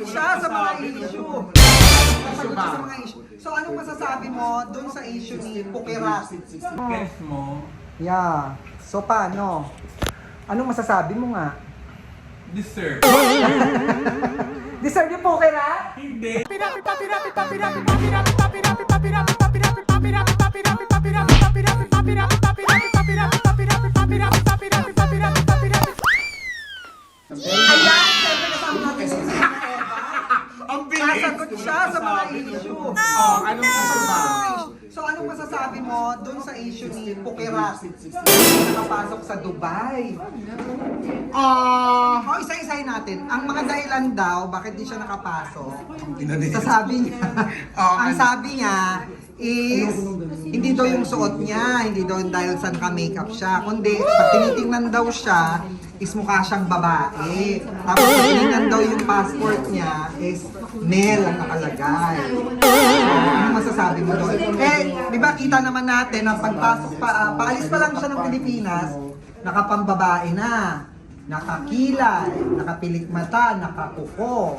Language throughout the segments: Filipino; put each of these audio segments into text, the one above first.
siya sa mga issue. Sasagot siya sa mga issue. So anong masasabi mo dun sa issue ni Pukerat? Guess mo, Yeah. So paano? Anong masasabi mo nga? deserve. Deserve yung Pukerat? Hindi. Ayan, siyempre kasama natin si Eva. Ang bilis! Sasagot siya sa mga issue. Anong gusto ba? So anong masasabi mo dun sa issue ni Pukerat? Nakapasok sa Dubai. Isa-isahin natin. Ang mga dahilan daw, bakit di siya nakapasok? Sasabi niya, ang sabi niya is, hindi daw yung suot niya, hindi daw dahil sa naka-makeup siya, kundi pag tinitingnan daw siya, is mukha siyang babae. Tapos pag tinignan daw yung passport niya is male ang nakalagay. Ano masasabi mo doon? Eh, di ba kita naman natin na pagpasok pa, paalis pa lang siya ng Pilipinas, nakapambabae na, nakakilay, nakapilik mata, nakakuko.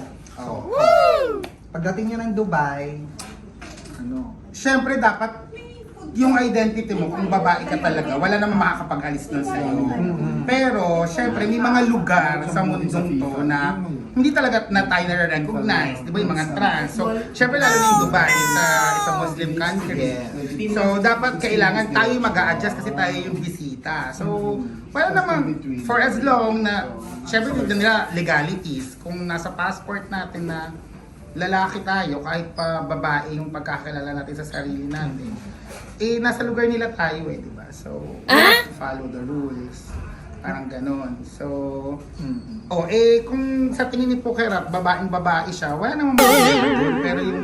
Pagdating niya ng Dubai, ano? Siyempre dapat yung identity mo, kung babae ka talaga, wala namang makakapag-alis nun sa'yo. Pero, syempre, may mga lugar sa mundong to na hindi talaga na tayo na-recognize. Di ba yung mga trans? So, syempre, lalo na yung Dubai, it's a Muslim country. So, dapat kailangan tayo mag-a-adjust kasi tayo yung bisita. So, wala namang, for as long na, syempre, hindi nila legalities. Kung nasa passport natin na lalaki tayo, kahit pa babae yung pagkakilala natin sa sarili natin, eh, nasa lugar nila tayo eh, di ba? So, we have to follow the rules. Parang ganon. So, kung sa tingin ni Pukerat, babaeng-babae siya, wala namang problema doon. Pero yung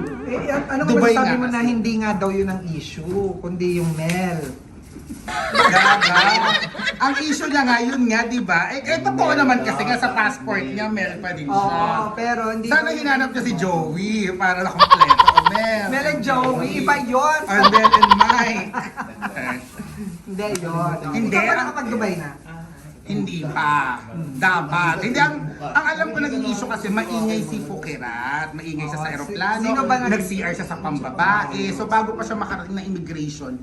Ano Dubai masasabi nga mo na kasi. hindi nga daw yun ang issue, kundi yung Mel? gaga. Ang issue niya nga yun nga, di ba? Totoo naman kasi nga sa passport niya, Mel pa din siya. Oo, pero hindi Sana hinanap niya si Joey para na kompleto. Mel. Mel and Joey, iba yun! Arnel and Mike. Hindi yun. Hindi. Ikaw ba nakapag-Dubai na? Hindi pa. Dapat. Hindi, ang alam ko naging issue kasi maingay si Pukerat. Maingay siya sa aeroplano. Sino ba Nag-CR siya sa pambabae. So bago pa siya makarating na immigration,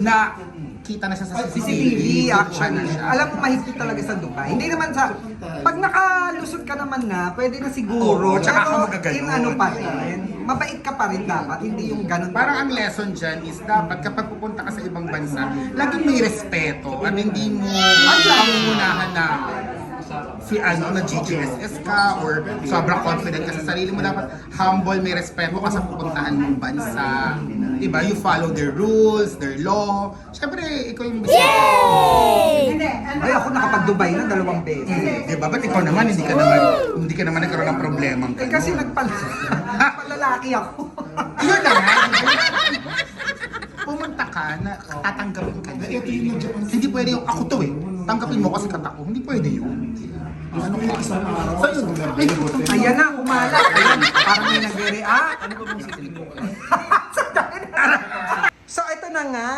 na kita na siya sa CCTV, Kuha actually. na siya. Alam mo, mahigpit talaga sa Dubai. Hindi naman sa... Pag nakalusot ka naman na, pwede na siguro. Oo, tsaka ka Pero magaganon. in ano pa rin, mabait ka pa rin dapat. Hindi yung ganun. Parang ang lesson dyan is dapat kapag pupunta ka sa ibang bansa, laging may respeto at hindi mo pangungunahan na na GGSS ka or sobrang confident ka sa sarili mo. Dapat humble, may respeto ka sa pupuntahan mong bansa. Diba? You follow their rules, their law. Siyempre, ikaw yung bisita. Ay, ako nakapag-Dubai na 2 beses. Diba? Ba't ikaw naman, hindi ka naman nagkaroon ng problema. Eh kasi nagpalalaki ako. Yun na nga. Pumunta ka na tatanggapin ka. Hindi pwede yung ako to eh. Tanggapin mo kasi katako. Hindi pwede yun. Ano ka? So yun. Ayan na, kumalat. Ayan, parang may nagre-react. Ano ba mong So ito na nga,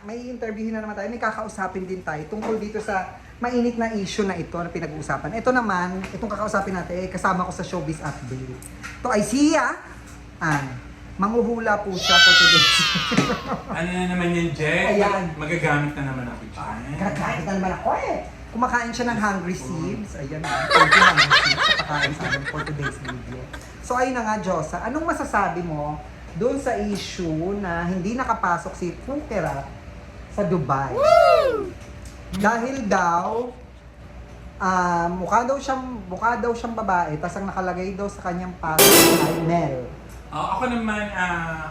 may interviewin na naman tayo, may kakausapin din tayo tungkol dito sa mainit na issue na ito na pinag-uusapan. Ito naman, itong kakausapin natin, kasama ko sa Showbiz Update. Ito ay siya, manghuhula po siya for today's. Ano na naman yan, Jet? Ayan. Magagamit na naman ako dyan. Kakain na naman ako eh. Kumakain siya ng Hungry Seeds. Ayan na, thank you Hungry Seeds sa pakain sa amin for today's video. So ayun na nga, Josa, anong masasabi mo doon sa issue na hindi nakapasok si Pukerat sa Dubai? Dahil daw, mukha daw siyang babae, tas ang nakalagay daw sa kanyang passport ay Mel. Ako naman,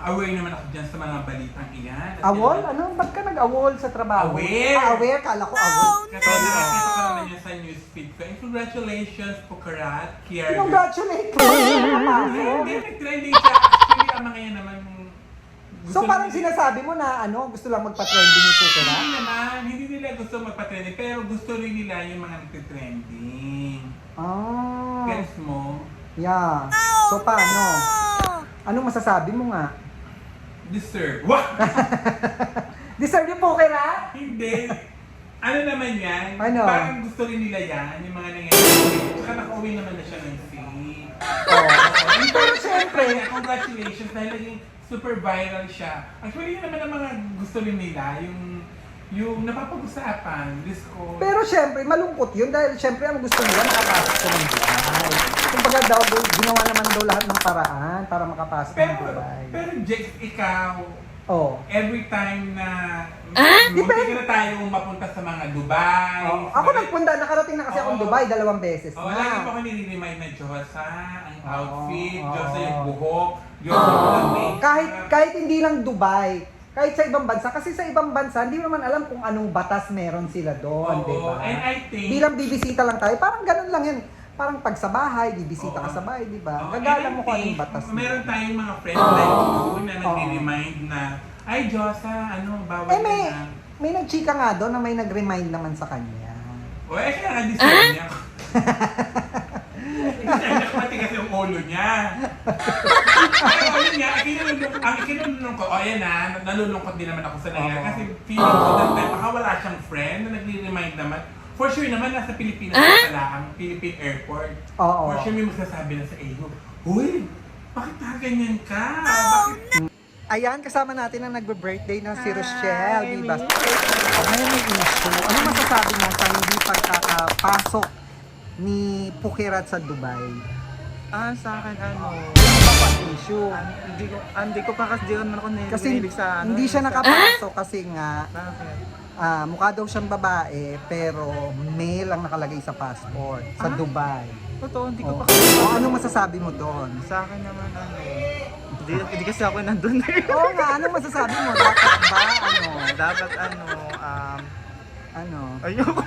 aware naman ako dyan sa mga balitang iyan. At Awol? yan- Ano? Ba't ka nag-awol sa trabaho? Aware? Aware? Kala ko awol. Kasi nakikita ko naman yan sa newsfeed ko. And congratulations, Pukerat, Kier. Congratulate ko! Nakapasok. Hindi, nag-trending siya. Actually, ang mga yan naman So parang sinasabi mo na gusto lang magpa-trending ni Pukerat? Hindi naman, hindi nila gusto magpa-trending, pero gusto rin nila yung mga nagtitrending. Ah. Gets mo? Yeah. So paano? Anong masasabi mo nga? Deserve. What? Deserve yung Pukerat? Hindi. Ano naman yan? Ano? Parang gusto rin nila yan, yung mga nangyayari. Tsaka nakauwi naman na siya ng sea. Oo. syempre. Congratulations dahil naging super viral siya. Actually, yun naman ang mga gusto rin nila, yung napapag-usapan, Diyos ko. Pero syempre, malungkot yun dahil syempre ang gusto nila makapasok sa ng Dubai. Kumbaga daw, ginawa naman daw lahat ng paraan para makapasok ng Dubai. Pero Jex, ikaw, Oh. every time na Depende. munti na tayong mapunta sa mga Dubai. Oh, ako nagpunta, nakarating na kasi akong Dubai 2 beses Oh, lagi na. pa ako nire-remind na Diyosa, ang outfit, Oo, Diyosa oo. yung buhok, Diyosa yung makeup. Kahit hindi lang Dubai, kahit sa ibang bansa, kasi sa ibang bansa, hindi mo naman alam kung anong batas meron sila doon, Oo, di ba? and I think- Bilang bibisita lang tayo, parang ganun lang yan. Parang pag sa bahay, bibisita ka sa bahay, di ba? Oo, Gagala and mo I kung think anong batas. Meron tayong mga friends like you na nagre-remind na, ay Diyosa, bawal Eh, na. may nagchika nga doon na may nag-remind naman sa kanya. O, kaya nga deserve niya. Deserve niya pati kasi yung ulo niya. Pero yun nga, ang kinulong ko, ayan na, nalulungkot din naman ako sa nangyari. Kasi feeling ko that time, baka wala siyang friend na nagre-remind naman. For sure naman, nasa Pilipinas pala ang Philippine Airport. Oo. For sure may magsasabi na sa iyo, Uy, bakit ganyan ka? Bakit? Ayan, kasama natin ang nagbe-birthday na si Rochelle, di ba? Ngayon may issue. Ano masasabi mo sa hindi pagkakapasok ni Pukirat sa Dubai? Sa akin, Ano ba ang issue? hindi ko pa kasi di naman ako Kasi nililig sa hindi siya nakapasok kasi nga Bakit? mukha daw siyang babae pero male ang nakalagay sa passport sa Dubai. Totoo, hindi ko Oh. pa kasi. Ano masasabi mo doon? Sa akin naman, hindi kasi ako nandun eh. Oo nga, ano masasabi mo? Dapat ba, Dapat ayoko.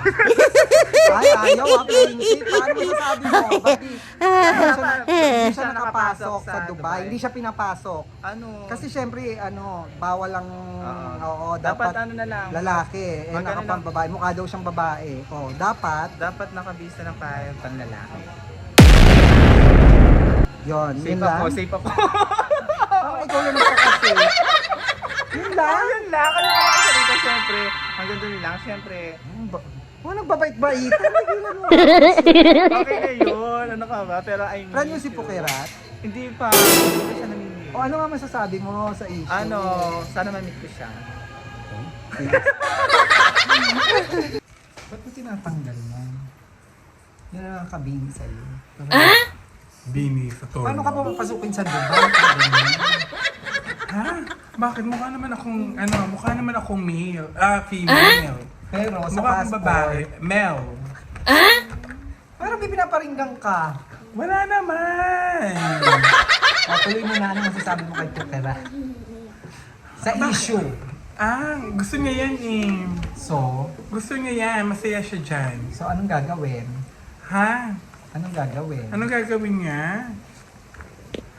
ay, ayaw, prinsip. Paano masasabi mo? Bakit hindi siya nakapasok sa Dubai? Hindi siya pinapasok. Kasi syempre, bawal lang, dapat na lang. lalaki. Nakapang babae. Mukha daw siyang babae. Dapat, Dapat nakabisa ng panlalaki. yun Safe lang. ako, safe ako. Parang ikaw lang nagkakasip. Yun lang. Yun lang, ano pa ako salita, syempre. Hanggang doon lang, syempre. Nagbabait-baitan. Tigilan mo. Okay na yun, ano ka ba? Pero I mean, Friend mo si Pukirat? Hindi pa siya namimili. O ano nga masasabi mo sa issue? Sana ma-meet ko siya. Ba't mo tinatanggal mo? Yan ang nakakabing sa'yo. Bini sa tono. Paano ka pa papasukin sa Dubai? Ha? Bakit? Mukha naman akong male. Female. Pero sa Mukha akong babae. passport, Male. parang may pinaparinggang ka. Wala naman. Tuloy mo na, ano masasabi mo kay Pukirat? Sa issue. Gusto niya yan eh. So, Gusto niya yan. Masaya siya dyan. anong gagawin? Ha? Anong gagawin? Anong gagawin niya?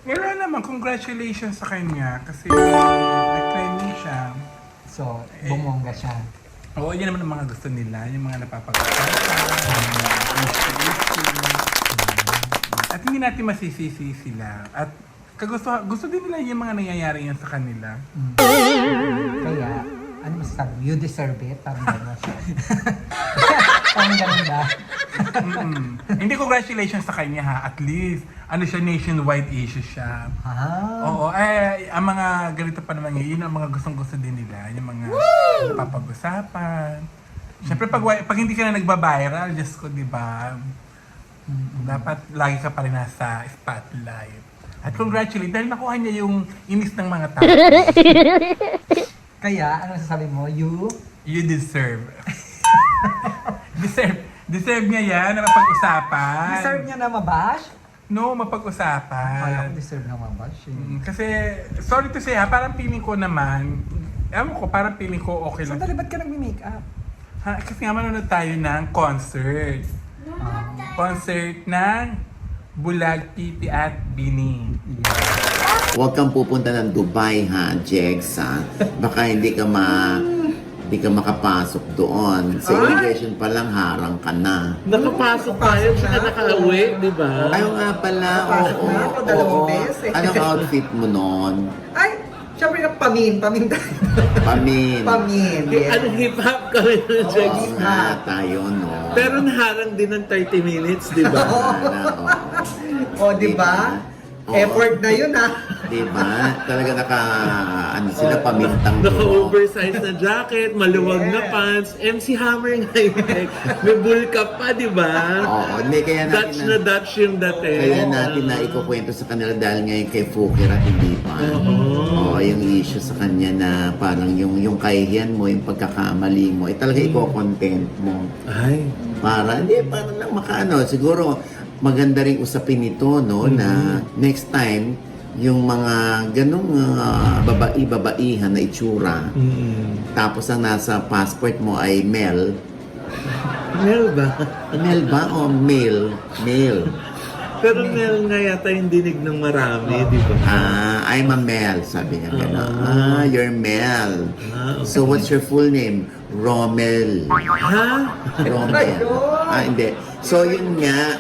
Wala naman. Congratulations sa kanya. Kasi nag-trending siya. So, bumongga siya. Oo, yan naman ang mga gusto nila. Yung mga napapag-usapan. At hindi natin masisisi sila. At gusto din nila yung mga nangyayari yan sa kanila. Kaya, ano masasabi mo? You deserve it? Parang gano'n. Parang gano'n ba? Hindi congratulations sa kanya ha. At least, siya, nationwide issue siya. Oo, ang mga ganito pa naman yun ang mga gustong-gusto din nila. Yung mga papag-usapan. Siyempre, pag hindi ka na nagba-viral, Diyos ko, di ba? Dapat lagi ka pa rin nasa spotlight. At congratulations, dahil nakuha niya yung inis ng mga tao. Kaya, ano masasabi mo? You deserve. Deserve niya yan na mapag-usapan. Deserve niya na mabash? No, mapag-usapan. Kaya ko deserve na mabash. Kasi, sorry to say ha, parang feeling ko naman, parang feeling ko okay lang. Sandali, ba't ka nag-makeup? Ha, kasi nga manonood tayo ng concert. Concert ng Bulag, Pipi at Bini. Huwag kang pupunta ng Dubai ha, Jex ha. Baka hindi ka makapasok doon. Sa immigration pa lang harang ka na. Nakapasok tayo, saka nakauwi, di ba? Ayaw nga pala, Napasok na ako, 2 beses. Anong outfit mo noon? Ay, syempre ka pamin tayo. Pamin. Pamin, yes. Ano hip-hop kami ng Jex? Oo nga tayo, no? Pero naharang din ng 30 minutes, di ba? Sana, oo. O, di ba? Oo. Effort na yun ha. Diba? Talaga sila pamintang duro. Naka-oversize na jacket, maluwag na pants, MC Hammer nga yun. May bull cap pa, di ba? Oo, hindi kaya Dutch na Dutch yung dati. Kaya natin na ikukwento sa kanila dahil ngayon kay Fukir at hindi pa. Oo, yung issue sa kanya na parang yung kahihiyan mo, yung pagkakamali mo, talaga iko-content mo. Ay. Para lang makaano. Siguro, maganda rin usapin ito, no, na next time, yung mga ganong babaihan na itsura, tapos ang nasa passport mo ay Mel. Mel ba? Mel ba o male? Male. Pero Mel nga yata yung dinig ng marami, di ba? I'm a Mel, sabi niya gano'n. You're Mel. Ah, okay. So what's your full name? Rommel. Ha? Rommel. Hindi. So yun nga,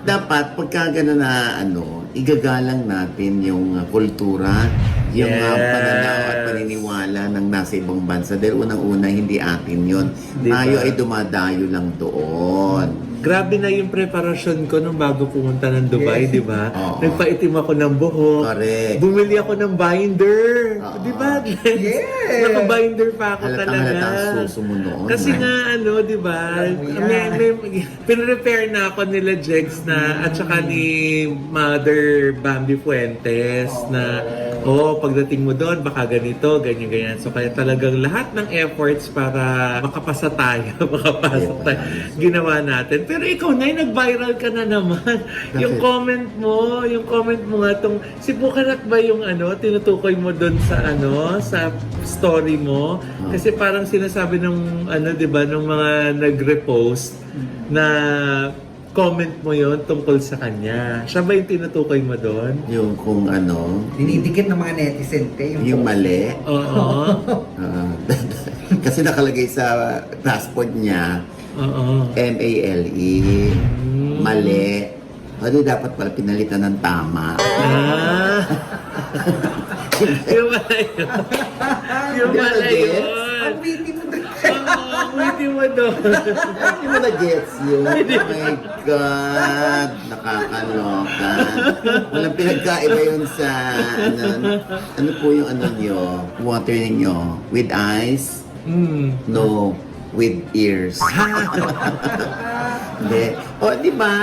dapat pagka gano'n na igagalang natin yung kultura, yung Yes. pananaw at paniniwala ng nasa ibang bansa. Dahil unang-una, hindi atin yun. Diba? Tayo ay dumadayo lang doon. Grabe na yung preparasyon ko nung bago pumunta ng Dubai, di ba? Oo. Nagpaitim ako ng buhok. Correct. Bumili ako ng binder. Oo. Di ba? Yes. Naka-binder pa ako Halatang talaga. halata ang suso mo noon. Kasi nga, di ba? Pinrepare na ako nila Jegs na, at saka ni Mother Bambi Fuentes na, pagdating mo doon, baka ganito, ganyan-ganyan. So, kaya talagang lahat ng efforts para makapasa tayo, makapasok tayo, ginawa natin. Pero ikaw na, nag-viral ka na naman. Yung comment mo nga tong, si Bukarat ba yung tinutukoy mo doon sa sa story mo? Kasi parang sinasabi ng di ba, ng mga nag-repost na comment mo yon tungkol sa kanya. Siya ba yung tinutukoy mo doon? Yung kung Dinidikit ng mga netizen te. yung mali. Oo. Kasi nakalagay sa passport niya, Oo. M-A-L-E, mali. Dapat pala pinalitan ng tama. Ah. Yung pala yun. Yung pala yun. Ang witty mo doon. Oo, witty mo doon. Hindi mo na-gets yun. Oh my God! Nakakaloka. Walang pinagkaiba yun sa, ano po yung nyo, water ninyo? With eyes? No, with ears. Hindi. Di ba?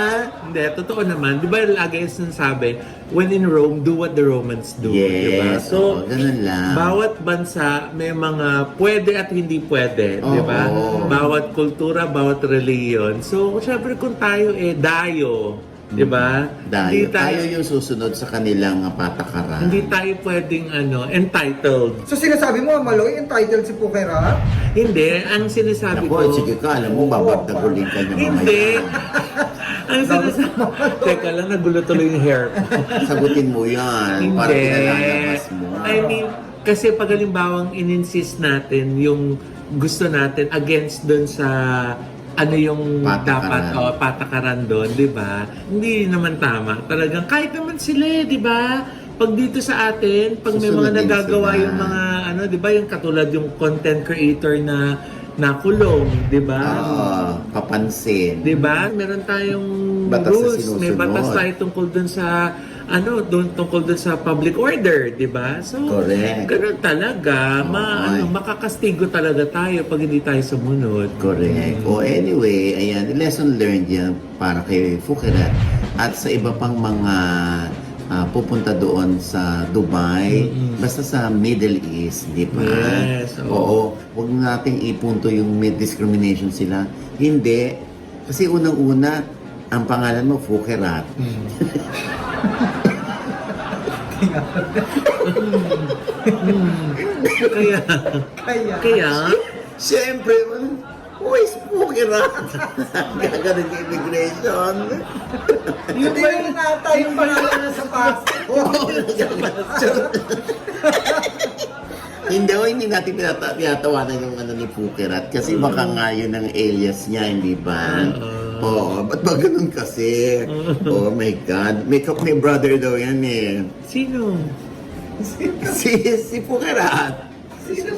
Hindi, totoo naman. Di ba lagi yung sinasabi, when in Rome, do what the Romans do. Di ba? Yes. So, ganun lang. bawat bansa may mga pwede at hindi pwede. Di ba? Oo. Bawat kultura, bawat reliyon. So, syempre kung tayo dayo. Di ba? Dahil Hindi tayo yung susunod sa kanilang patakaran. Hindi tayo pwedeng entitled. So sinasabi mo, Maloy, entitled si Pukera? Hindi, ang sinasabi ko... Ako, sige ka, alam mo, babatagulin ka niya mamaya. Hindi. Ang sinasabi... Teka lang, nagulo tuloy yung hair ko. Sagutin mo yan. Para Hindi. pinalalamas mo. I mean, kasi pag halimbawang in-insist natin yung gusto natin against dun sa yung Patakaran. dapat patakaran doon, di ba? Hindi naman tama. Talagang kahit naman sila, di ba? Pag dito sa atin, pag may mga Susunod din nagagawa sila. yung mga di ba, yung katulad yung content creator na nakulong, di ba? Papansin. Di ba? Meron tayong Batas na rules, may sinusunod. batas tayo tungkol dun sa tungkol dun sa public order, di ba? So, Correct. ganun talaga. Makakastigo talaga tayo pag hindi tayo sumunod. Correct. Anyway, ayan, lesson learned yan para kay Fukirat at sa iba pang mga pupunta doon sa Dubai, basta sa Middle East, di ba? Yes, oo. Huwag nating ipunto yung may discrimination sila. Hindi. Kasi unang-una, ang pangalan mo, Fukirat. Kaya, Siyempre, who is Fukirat? Gagaling yung immigration. Yun ba yung nata yung pangalan na sa passport? Hindi natin tinatawanan yung ni Fukirat kasi baka nga yun ang alias niya, hindi ba? Ba't ba ganun kasi? Oh my God. May brother daw yan eh. sino? Si Fukirat.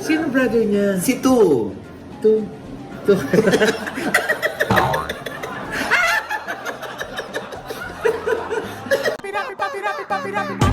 Sino brother niya? Si Tu. To. Pirapi, papi, rapi, papi, Happy